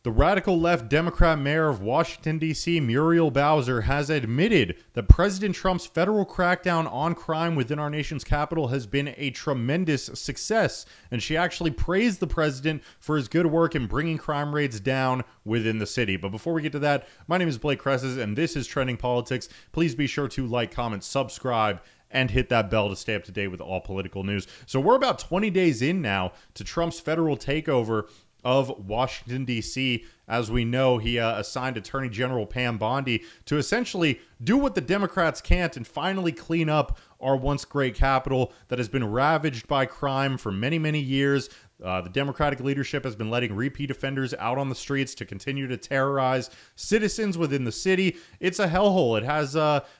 The radical left Democrat mayor of Washington, D.C., Muriel Bowser, has admitted that President Trump's federal crackdown on crime within our nation's capital has been a tremendous success. And she actually praised the president for his good work in bringing crime rates down within the city. But before we get to that, my name is Blake Cresses, and this is Trending Politics. Please be sure to like, comment, subscribe, and hit that bell to stay up to date with all political news. So we're about 20 days in now to Trump's federal takeover of Washington, D.C. As we know, he assigned Attorney General Pam Bondi to essentially do what the Democrats can't and finally clean up our once great capital that has been ravaged by crime for many, many years. The Democratic leadership has been letting repeat offenders out on the streets to continue to terrorize citizens within the city. It's a hellhole. It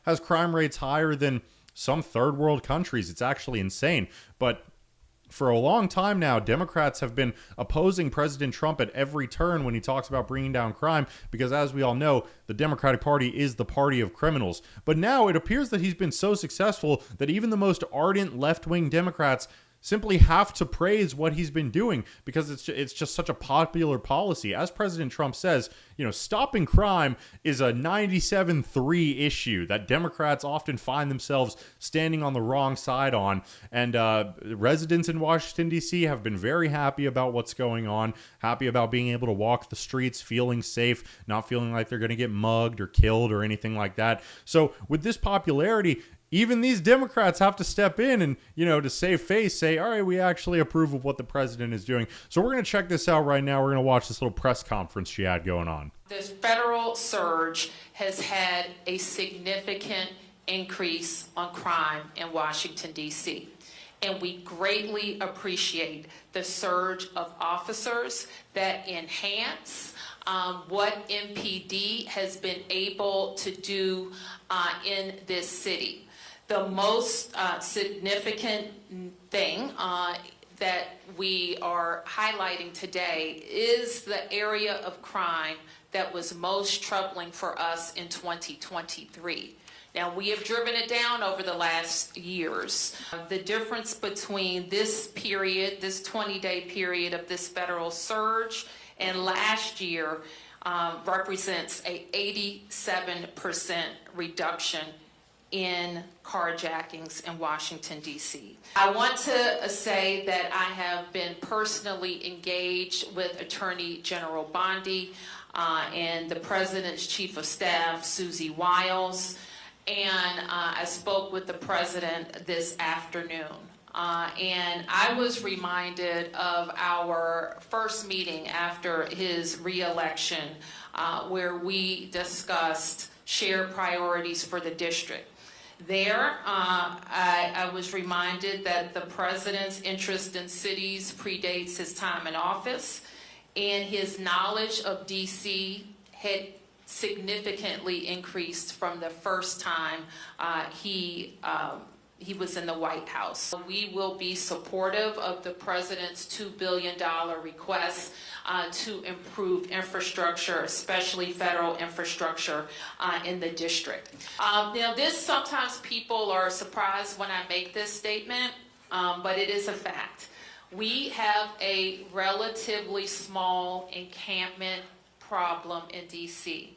has crime rates higher than some third world countries. It's actually insane. But for a long time now, Democrats have been opposing President Trump at every turn when he talks about bringing down crime because, as we all know, the Democratic Party is the party of criminals. But now it appears that he's been so successful that even the most ardent left-wing Democrats simply have to praise what he's been doing because it's just such a popular policy. As President Trump says, stopping crime is a 97-3 issue that Democrats often find themselves standing on the wrong side on. And residents in Washington, D.C. have been very happy about what's going on, happy about being able to walk the streets, feeling safe, not feeling like they're going to get mugged or killed or anything like that. So with this popularity, even these Democrats have to step in and, to save face, say, all right, we actually approve of what the president is doing. So we're going to check this out right now. We're going to watch this little press conference she had going on. This federal surge has had a significant increase on crime in Washington, D.C. And we greatly appreciate the surge of officers that enhance what MPD has been able to do in this city. The most significant thing that we are highlighting today is the area of crime that was most troubling for us in 2023. Now, we have driven it down over the last years. The difference between this period, this 20-day period of this federal surge and last year represents a 87% reduction in carjackings in Washington, D.C. I want to say that I have been personally engaged with Attorney General Bondi and the President's Chief of Staff, Susie Wiles, and I spoke with the President this afternoon. And I was reminded of our first meeting after his re-election where we discussed shared priorities for the district. There, I was reminded that the president's interest in cities predates his time in office, and his knowledge of D.C. had significantly increased from the first time he was in the White House. We will be supportive of the president's $2 billion request to improve infrastructure, especially federal infrastructure in the district. Sometimes people are surprised when I make this statement, but it is a fact. We have a relatively small encampment problem in D.C.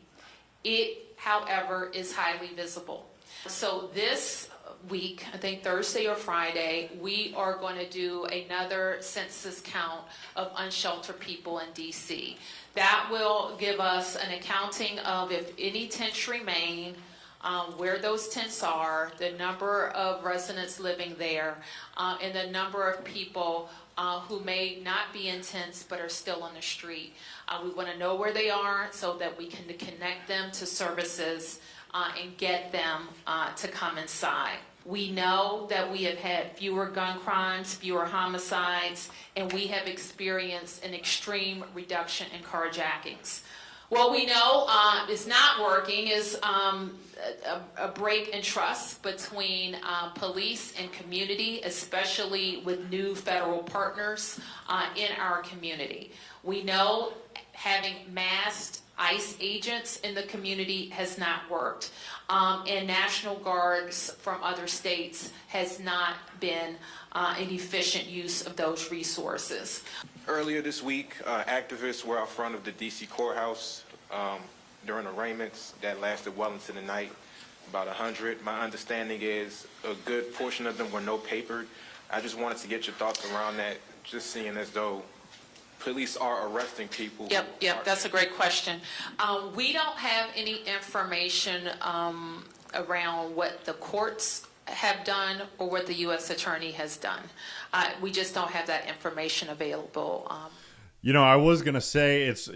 It, however, is highly visible. So this week, I think Thursday or Friday, we are going to do another census count of unsheltered people in D.C. That will give us an accounting of if any tents remain, where those tents are, the number of residents living there, and the number of people who may not be in tents but are still on the street. We want to know where they are so that we can connect them to services and get them to come inside. We know that we have had fewer gun crimes, fewer homicides, and we have experienced an extreme reduction in carjackings. What we know is not working is a break in trust between police and community, especially with new federal partners in our community. We know having masked ICE agents in the community has not worked. And National Guards from other states has not been an efficient use of those resources. Earlier this week, activists were out front of the D.C. courthouse during arraignments that lasted well into the night, about 100. My understanding is a good portion of them were no-papered. I just wanted to get your thoughts around that, just seeing as though police are arresting people. Yep, that's a great question. We don't have any information around what the courts have done or what the U.S. Attorney has done. We just don't have that information available. You know, I was going to say it's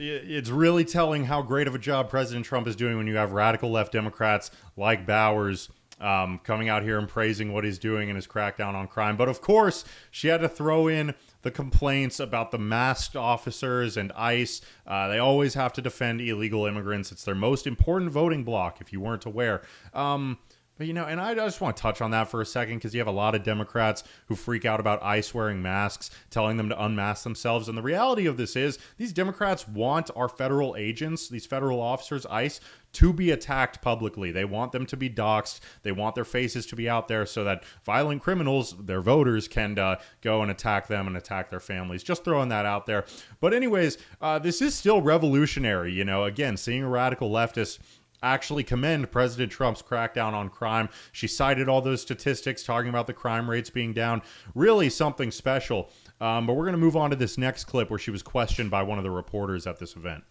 really telling how great of a job President Trump is doing when you have radical left Democrats like Bowers coming out here and praising what he's doing in his crackdown on crime. But of course, she had to throw in the complaints about the masked officers and ICE. They always have to defend illegal immigrants. It's their most important voting bloc, if you weren't aware. But, you know, and I just want to touch on that for a second because you have a lot of Democrats who freak out about ICE wearing masks, telling them to unmask themselves. And the reality of this is these Democrats want our federal agents, these federal officers, ICE, to be attacked publicly. They want them to be doxxed. They want their faces to be out there so that violent criminals, their voters, can go and attack them and attack their families. Just throwing that out there. But anyways, this is still revolutionary. You know, again, seeing a radical leftist actually commend President Trump's crackdown on crime. She cited all those statistics talking about the crime rates being down. Really something special. But we're going to move on to this next clip where she was questioned by one of the reporters at this event.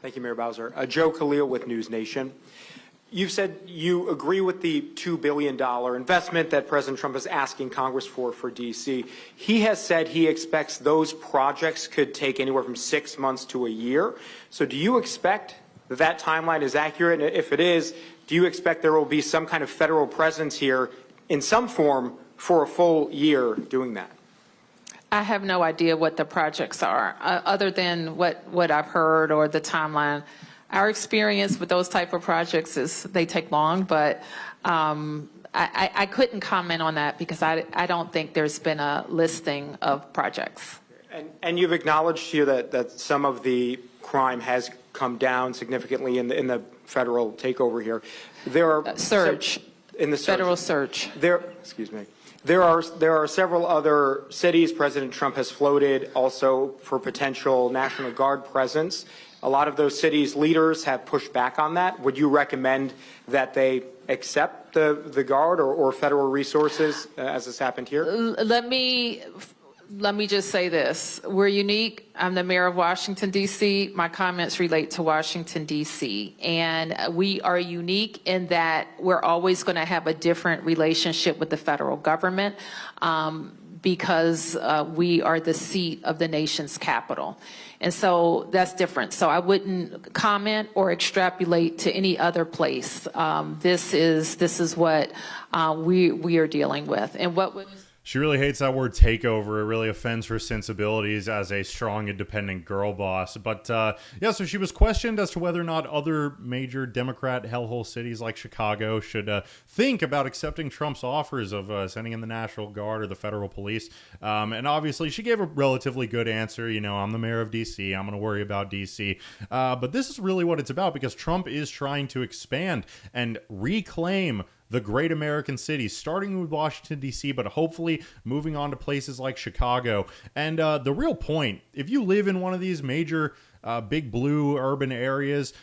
Thank you, Mayor Bowser. Joe Khalil with News Nation. You've said you agree with the $2 billion investment that President Trump is asking Congress for D.C. He has said he expects those projects could take anywhere from 6 months to a year. So do you expect that timeline is accurate? And if it is, do you expect there will be some kind of federal presence here in some form for a full year doing that? I have no idea what the projects are, other than what I've heard or the timeline. Our experience with those type of projects is they take long, but I couldn't comment on that because I don't think there's been a listing of projects. And you've acknowledged here that some of the crime has come down significantly in the federal takeover here. There are surge in the federal surge. Excuse me. There are several other cities President Trump has floated also for potential National Guard presence. A lot of those cities' leaders have pushed back on that. Would you recommend that they accept the Guard or federal resources as has happened here? Let me just say this. We're unique. I'm the mayor of Washington, D.C. My comments relate to Washington, D.C. And we are unique in that we're always going to have a different relationship with the federal government because we are the seat of the nation's capital. And so that's different. So I wouldn't comment or extrapolate to any other place. This is what we are dealing with. And what would... She really hates that word takeover. It really offends her sensibilities as a strong, independent girl boss. But yeah, so she was questioned as to whether or not other major Democrat hellhole cities like Chicago should think about accepting Trump's offers of sending in the National Guard or the federal police. And obviously, she gave a relatively good answer. You know, I'm the mayor of D.C. I'm going to worry about D.C. But this is really what it's about because Trump is trying to expand and reclaim the great American cities, starting with Washington, D.C., but hopefully moving on to places like Chicago. And the real point, if you live in one of these major big blue urban areas,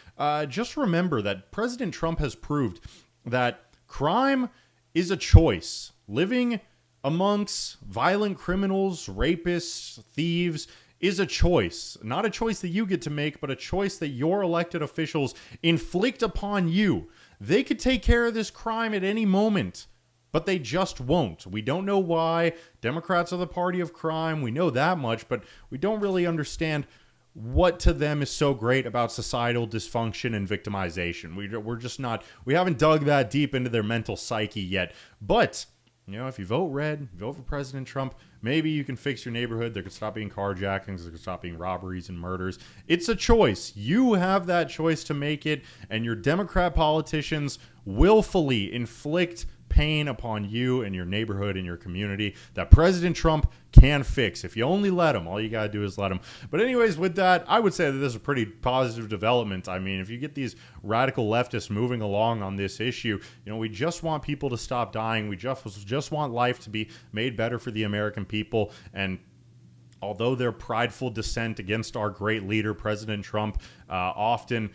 just remember that President Trump has proved that crime is a choice. Living amongst violent criminals, rapists, thieves is a choice. Not a choice that you get to make, but a choice that your elected officials inflict upon you. They could take care of this crime at any moment, but they just won't. We don't know why. Democrats are the party of crime. We know that much, but we don't really understand what to them is so great about societal dysfunction and victimization. We're just not, we haven't dug that deep into their mental psyche yet. But, you know, if you vote red, vote for President Trump, maybe you can fix your neighborhood. There could stop being carjackings. There could stop being robberies and murders. It's a choice. You have that choice to make it, and your Democrat politicians willfully inflict pain upon you and your neighborhood and your community that President Trump can fix. If you only let them, all you got to do is let them. But anyways, with that, I would say that this is a pretty positive development. I mean, if you get these radical leftists moving along on this issue, we just want people to stop dying. We just want life to be made better for the American people. And although their prideful dissent against our great leader, President Trump, often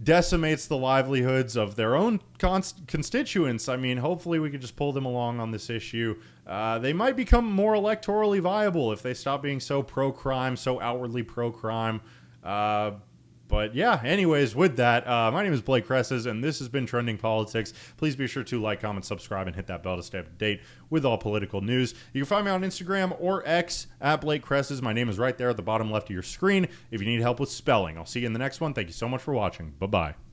decimates the livelihoods of their own constituents, I mean, hopefully we could just pull them along on this issue. They might become more electorally viable if they stop being so pro-crime, so outwardly pro-crime. But yeah, anyways, with that, my name is Blake Cresses, and this has been Trending Politics. Please be sure to like, comment, subscribe, and hit that bell to stay up to date with all political news. You can find me on Instagram or X at Blake Cresses. My name is right there at the bottom left of your screen if you need help with spelling. I'll see you in the next one. Thank you so much for watching. Bye-bye.